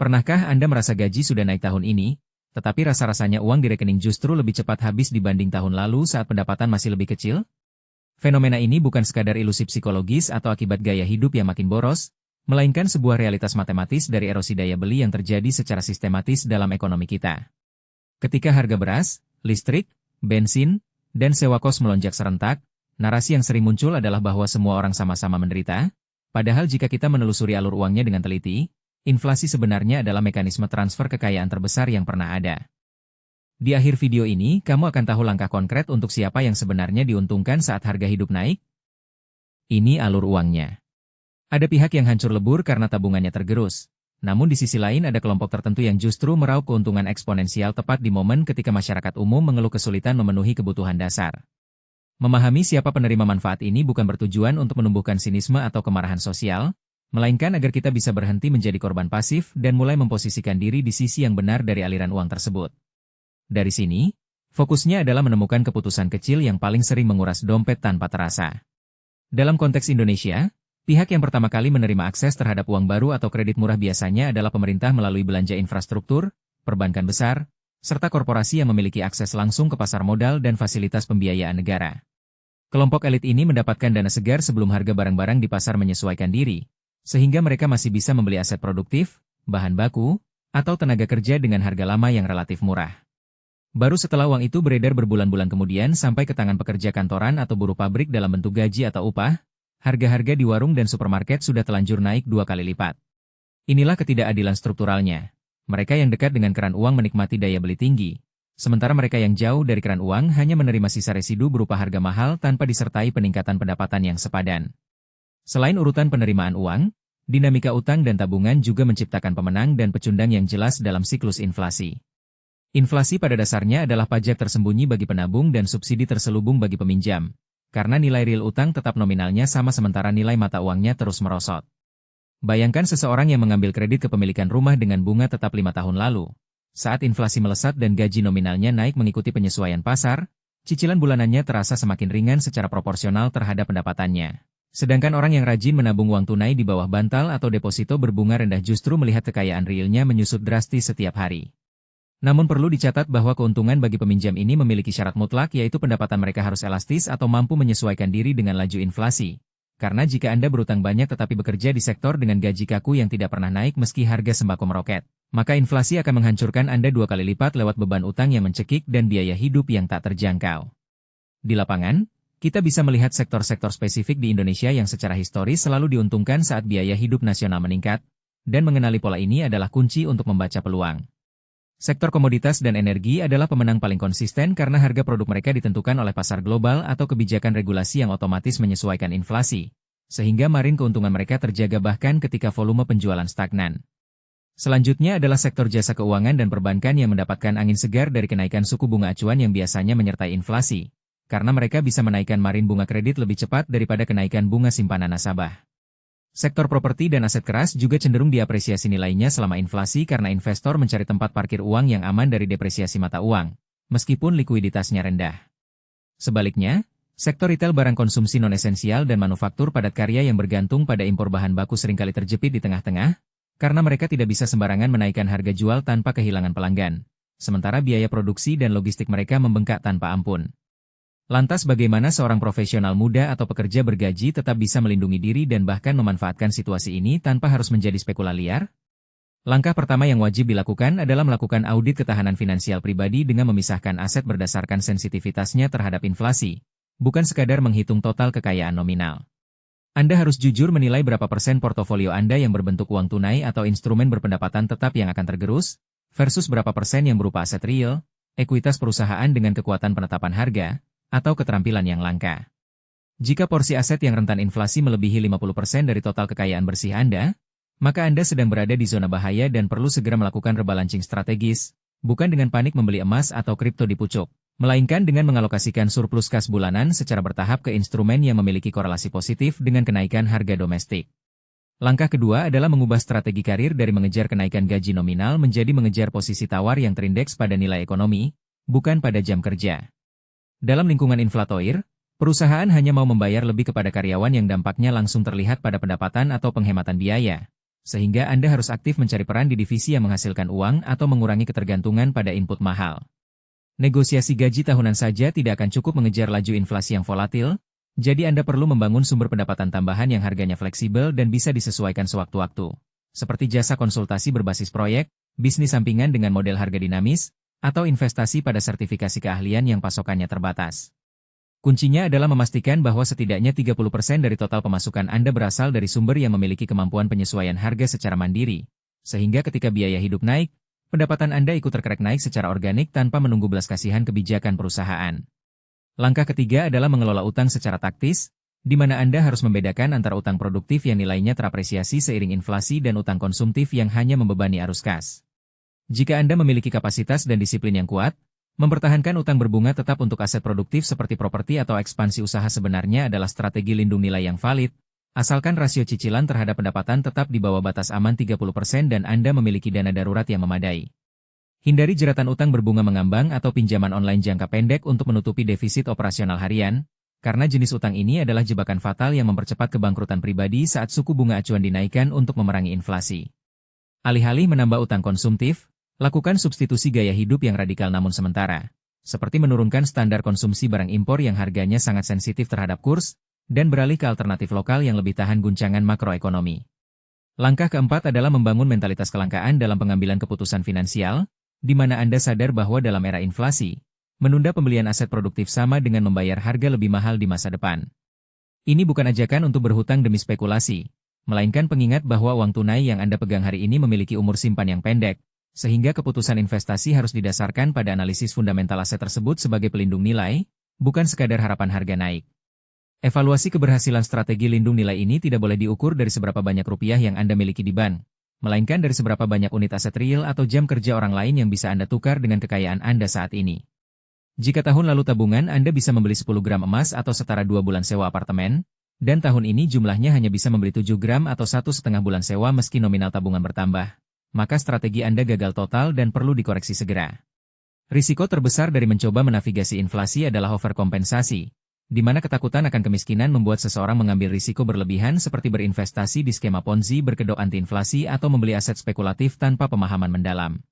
Pernahkah Anda merasa gaji sudah naik tahun ini, tetapi rasa-rasanya uang di rekening justru lebih cepat habis dibanding tahun lalu saat pendapatan masih lebih kecil? Fenomena ini bukan sekadar ilusi psikologis atau akibat gaya hidup yang makin boros, melainkan sebuah realitas matematis dari erosi daya beli yang terjadi secara sistematis dalam ekonomi kita. Ketika harga beras, listrik, bensin, dan sewa kos melonjak serentak, narasi yang sering muncul adalah bahwa semua orang sama-sama menderita, padahal jika kita menelusuri alur uangnya dengan teliti, inflasi sebenarnya adalah mekanisme transfer kekayaan terbesar yang pernah ada. Di akhir video ini, kamu akan tahu langkah konkret untuk siapa yang sebenarnya diuntungkan saat harga hidup naik. Ini alur uangnya. Ada pihak yang hancur lebur karena tabungannya tergerus. Namun di sisi lain ada kelompok tertentu yang justru meraup keuntungan eksponensial tepat di momen ketika masyarakat umum mengeluh kesulitan memenuhi kebutuhan dasar. Memahami siapa penerima manfaat ini bukan bertujuan untuk menumbuhkan sinisme atau kemarahan sosial, melainkan agar kita bisa berhenti menjadi korban pasif dan mulai memposisikan diri di sisi yang benar dari aliran uang tersebut. Dari sini, fokusnya adalah menemukan keputusan kecil yang paling sering menguras dompet tanpa terasa. Dalam konteks Indonesia, pihak yang pertama kali menerima akses terhadap uang baru atau kredit murah biasanya adalah pemerintah melalui belanja infrastruktur, perbankan besar, serta korporasi yang memiliki akses langsung ke pasar modal dan fasilitas pembiayaan negara. Kelompok elit ini mendapatkan dana segar sebelum harga barang-barang di pasar menyesuaikan diri, sehingga mereka masih bisa membeli aset produktif, bahan baku, atau tenaga kerja dengan harga lama yang relatif murah. Baru setelah uang itu beredar berbulan-bulan kemudian sampai ke tangan pekerja kantoran atau buruh pabrik dalam bentuk gaji atau upah, harga-harga di warung dan supermarket sudah telanjur naik 2 kali lipat. Inilah ketidakadilan strukturalnya. Mereka yang dekat dengan keran uang menikmati daya beli tinggi, sementara mereka yang jauh dari keran uang hanya menerima sisa residu berupa harga mahal tanpa disertai peningkatan pendapatan yang sepadan. Selain urutan penerimaan uang, dinamika utang dan tabungan juga menciptakan pemenang dan pecundang yang jelas dalam siklus inflasi. Inflasi pada dasarnya adalah pajak tersembunyi bagi penabung dan subsidi terselubung bagi peminjam, karena nilai real utang tetap nominalnya sama sementara nilai mata uangnya terus merosot. Bayangkan seseorang yang mengambil kredit kepemilikan rumah dengan bunga tetap 5 tahun lalu. Saat inflasi melesat dan gaji nominalnya naik mengikuti penyesuaian pasar, cicilan bulanannya terasa semakin ringan secara proporsional terhadap pendapatannya. Sedangkan orang yang rajin menabung uang tunai di bawah bantal atau deposito berbunga rendah justru melihat kekayaan realnya menyusut drastis setiap hari. Namun perlu dicatat bahwa keuntungan bagi peminjam ini memiliki syarat mutlak yaitu pendapatan mereka harus elastis atau mampu menyesuaikan diri dengan laju inflasi. Karena jika Anda berutang banyak tetapi bekerja di sektor dengan gaji kaku yang tidak pernah naik meski harga sembako meroket, maka inflasi akan menghancurkan Anda 2 kali lipat lewat beban utang yang mencekik dan biaya hidup yang tak terjangkau. Di lapangan, kita bisa melihat sektor-sektor spesifik di Indonesia yang secara historis selalu diuntungkan saat biaya hidup nasional meningkat, dan mengenali pola ini adalah kunci untuk membaca peluang. Sektor komoditas dan energi adalah pemenang paling konsisten karena harga produk mereka ditentukan oleh pasar global atau kebijakan regulasi yang otomatis menyesuaikan inflasi, sehingga margin keuntungan mereka terjaga bahkan ketika volume penjualan stagnan. Selanjutnya adalah sektor jasa keuangan dan perbankan yang mendapatkan angin segar dari kenaikan suku bunga acuan yang biasanya menyertai inflasi, karena mereka bisa menaikkan margin bunga kredit lebih cepat daripada kenaikan bunga simpanan nasabah. Sektor properti dan aset keras juga cenderung diapresiasi nilainya selama inflasi karena investor mencari tempat parkir uang yang aman dari depresiasi mata uang, meskipun likuiditasnya rendah. Sebaliknya, sektor retail barang konsumsi non-esensial dan manufaktur padat karya yang bergantung pada impor bahan baku seringkali terjepit di tengah-tengah, karena mereka tidak bisa sembarangan menaikkan harga jual tanpa kehilangan pelanggan, sementara biaya produksi dan logistik mereka membengkak tanpa ampun. Lantas bagaimana seorang profesional muda atau pekerja bergaji tetap bisa melindungi diri dan bahkan memanfaatkan situasi ini tanpa harus menjadi spekulan liar? Langkah pertama yang wajib dilakukan adalah melakukan audit ketahanan finansial pribadi dengan memisahkan aset berdasarkan sensitivitasnya terhadap inflasi, bukan sekadar menghitung total kekayaan nominal. Anda harus jujur menilai berapa persen portofolio Anda yang berbentuk uang tunai atau instrumen berpendapatan tetap yang akan tergerus, versus berapa persen yang berupa aset real, ekuitas perusahaan dengan kekuatan penetapan harga, atau keterampilan yang langka. Jika porsi aset yang rentan inflasi melebihi 50% dari total kekayaan bersih Anda, maka Anda sedang berada di zona bahaya dan perlu segera melakukan rebalancing strategis, bukan dengan panik membeli emas atau kripto di pucuk, melainkan dengan mengalokasikan surplus kas bulanan secara bertahap ke instrumen yang memiliki korelasi positif dengan kenaikan harga domestik. Langkah kedua adalah mengubah strategi karir dari mengejar kenaikan gaji nominal menjadi mengejar posisi tawar yang terindeks pada nilai ekonomi, bukan pada jam kerja. Dalam lingkungan inflatoir, perusahaan hanya mau membayar lebih kepada karyawan yang dampaknya langsung terlihat pada pendapatan atau penghematan biaya, Sehingga Anda harus aktif mencari peran di divisi yang menghasilkan uang atau mengurangi ketergantungan pada input mahal. Negosiasi gaji tahunan saja tidak akan cukup mengejar laju inflasi yang volatil, jadi Anda perlu membangun sumber pendapatan tambahan yang harganya fleksibel dan bisa disesuaikan sewaktu-waktu. Seperti jasa konsultasi berbasis proyek, bisnis sampingan dengan model harga dinamis, atau investasi pada sertifikasi keahlian yang pasokannya terbatas. Kuncinya adalah memastikan bahwa setidaknya 30% dari total pemasukan Anda berasal dari sumber yang memiliki kemampuan penyesuaian harga secara mandiri, sehingga ketika biaya hidup naik, pendapatan Anda ikut terkerek naik secara organik tanpa menunggu belas kasihan kebijakan perusahaan. Langkah ketiga adalah mengelola utang secara taktis, di mana Anda harus membedakan antara utang produktif yang nilainya terapresiasi seiring inflasi dan utang konsumtif yang hanya membebani arus kas. Jika Anda memiliki kapasitas dan disiplin yang kuat, mempertahankan utang berbunga tetap untuk aset produktif seperti properti atau ekspansi usaha sebenarnya adalah strategi lindung nilai yang valid, asalkan rasio cicilan terhadap pendapatan tetap di bawah batas aman 30% dan Anda memiliki dana darurat yang memadai. Hindari jeratan utang berbunga mengambang atau pinjaman online jangka pendek untuk menutupi defisit operasional harian, karena jenis utang ini adalah jebakan fatal yang mempercepat kebangkrutan pribadi saat suku bunga acuan dinaikkan untuk memerangi inflasi. Alih-alih menambah utang konsumtif, lakukan substitusi gaya hidup yang radikal namun sementara, seperti menurunkan standar konsumsi barang impor yang harganya sangat sensitif terhadap kurs, dan beralih ke alternatif lokal yang lebih tahan guncangan makroekonomi. Langkah keempat adalah membangun mentalitas kelangkaan dalam pengambilan keputusan finansial, di mana Anda sadar bahwa dalam era inflasi, menunda pembelian aset produktif sama dengan membayar harga lebih mahal di masa depan. Ini bukan ajakan untuk berhutang demi spekulasi, melainkan pengingat bahwa uang tunai yang Anda pegang hari ini memiliki umur simpan yang pendek, sehingga keputusan investasi harus didasarkan pada analisis fundamental aset tersebut sebagai pelindung nilai, bukan sekadar harapan harga naik. Evaluasi keberhasilan strategi lindung nilai ini tidak boleh diukur dari seberapa banyak rupiah yang Anda miliki di bank, melainkan dari seberapa banyak unit aset real atau jam kerja orang lain yang bisa Anda tukar dengan kekayaan Anda saat ini. Jika tahun lalu tabungan Anda bisa membeli 10 gram emas atau setara 2 bulan sewa apartemen, dan tahun ini jumlahnya hanya bisa membeli 7 gram atau 1,5 bulan sewa meski nominal tabungan bertambah, maka strategi Anda gagal total dan perlu dikoreksi segera. Risiko terbesar dari mencoba menavigasi inflasi adalah overkompensasi, di mana ketakutan akan kemiskinan membuat seseorang mengambil risiko berlebihan seperti berinvestasi di skema Ponzi berkedok anti-inflasi atau membeli aset spekulatif tanpa pemahaman mendalam.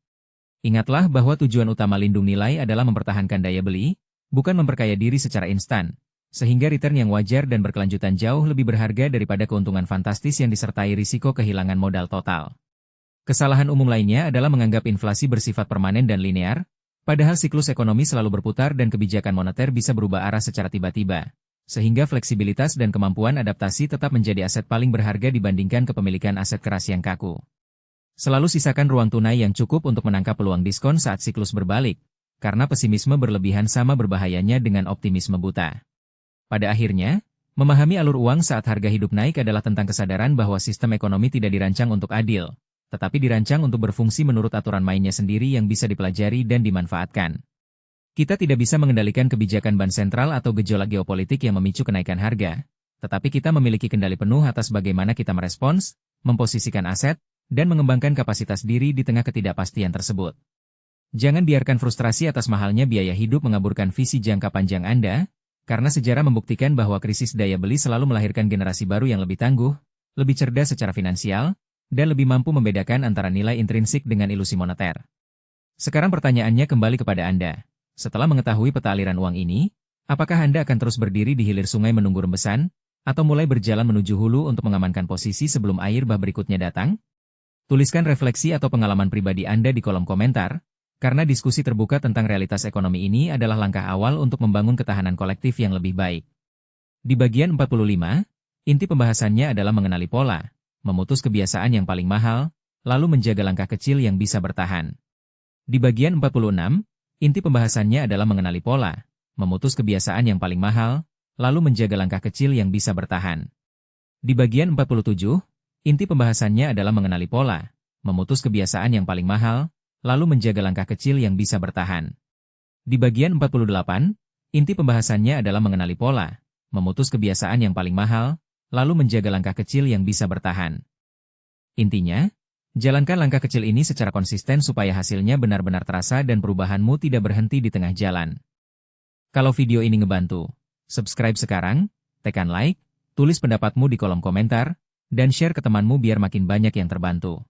Ingatlah bahwa tujuan utama lindung nilai adalah mempertahankan daya beli, bukan memperkaya diri secara instan, sehingga return yang wajar dan berkelanjutan jauh lebih berharga daripada keuntungan fantastis yang disertai risiko kehilangan modal total. Kesalahan umum lainnya adalah menganggap inflasi bersifat permanen dan linear, padahal siklus ekonomi selalu berputar dan kebijakan moneter bisa berubah arah secara tiba-tiba, sehingga fleksibilitas dan kemampuan adaptasi tetap menjadi aset paling berharga dibandingkan kepemilikan aset keras yang kaku. Selalu sisakan ruang tunai yang cukup untuk menangkap peluang diskon saat siklus berbalik, karena pesimisme berlebihan sama berbahayanya dengan optimisme buta. Pada akhirnya, memahami alur uang saat harga hidup naik adalah tentang kesadaran bahwa sistem ekonomi tidak dirancang untuk adil, tetapi dirancang untuk berfungsi menurut aturan mainnya sendiri yang bisa dipelajari dan dimanfaatkan. Kita tidak bisa mengendalikan kebijakan bank sentral atau gejolak geopolitik yang memicu kenaikan harga, tetapi kita memiliki kendali penuh atas bagaimana kita merespons, memposisikan aset, dan mengembangkan kapasitas diri di tengah ketidakpastian tersebut. Jangan biarkan frustrasi atas mahalnya biaya hidup mengaburkan visi jangka panjang Anda, karena sejarah membuktikan bahwa krisis daya beli selalu melahirkan generasi baru yang lebih tangguh, lebih cerdas secara finansial, dan lebih mampu membedakan antara nilai intrinsik dengan ilusi moneter. Sekarang pertanyaannya kembali kepada Anda. Setelah mengetahui peta aliran uang ini, apakah Anda akan terus berdiri di hilir sungai menunggu rembesan, atau mulai berjalan menuju hulu untuk mengamankan posisi sebelum air bah berikutnya datang? Tuliskan refleksi atau pengalaman pribadi Anda di kolom komentar, karena diskusi terbuka tentang realitas ekonomi ini adalah langkah awal untuk membangun ketahanan kolektif yang lebih baik. Di bagian 45, inti pembahasannya adalah mengenali pola, memutus kebiasaan yang paling mahal, lalu menjaga langkah kecil yang bisa bertahan. Di bagian 46, inti pembahasannya adalah mengenali pola, memutus kebiasaan yang paling mahal, lalu menjaga langkah kecil yang bisa bertahan. Di bagian 47, inti pembahasannya adalah mengenali pola, memutus kebiasaan yang paling mahal, lalu menjaga langkah kecil yang bisa bertahan. Di bagian 48, inti pembahasannya adalah mengenali pola, memutus kebiasaan yang paling mahal, lalu menjaga langkah kecil yang bisa bertahan. Intinya, jalankan langkah kecil ini secara konsisten supaya hasilnya benar-benar terasa dan perubahanmu tidak berhenti di tengah jalan. Kalau video ini ngebantu, subscribe sekarang, tekan like, tulis pendapatmu di kolom komentar, Dan share ke temanmu biar makin banyak yang terbantu.